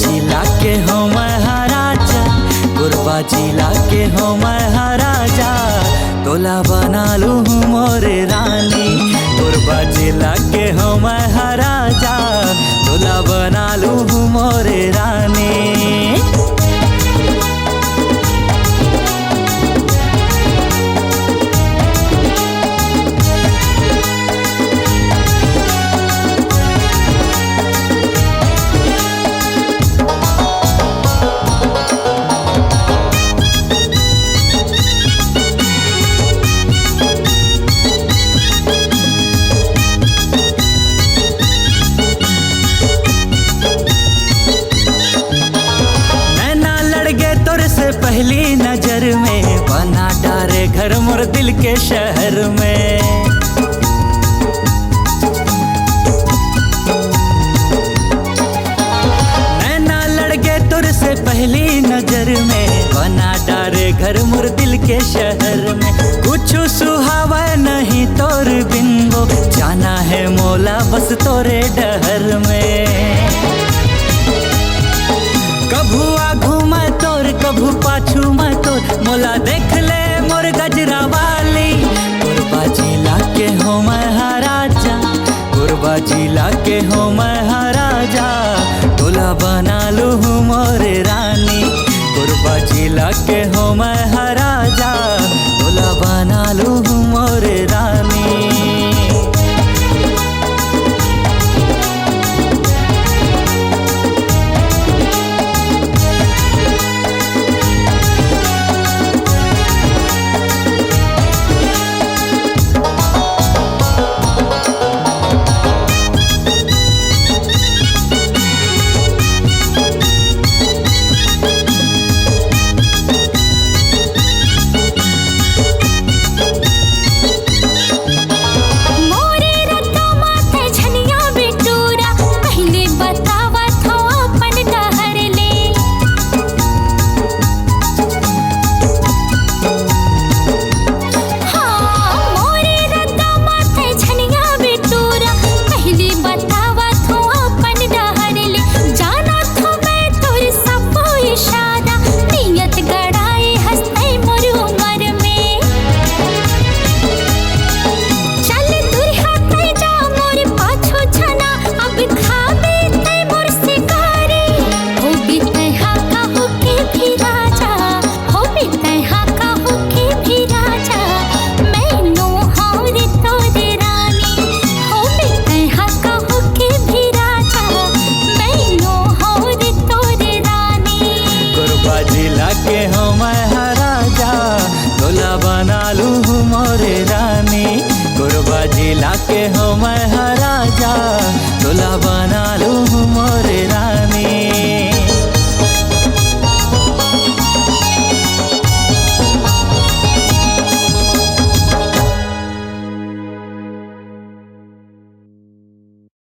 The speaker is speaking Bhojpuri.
जिला के हो महाराजा, कोरबा जिला के हो महाराजा, तोला बना लूँ मोर रानी। कोरबा जिला के हो महाराजा, तोला बना लूँ मोर रानी। पहली नजर में बना डारे घर मोर दिल के शहर में। नैना लड़ गए तुर से पहली नजर में, बना डारे घर मोर दिल के शहर में। कुछ सुहावा नहीं तोर बिंगो, जाना है मोला बस तोरे डहर में। कभू आघू मैं तोर कभू पाछू मैं तोर, मोला देख ले मोर गजरा वाली। कोरबा जिला के हो महाराजा, कोरबा जिला के हो महाराजा, तोला बना लूँ मोर रानी। कोरबा जिला के हो महाराजा,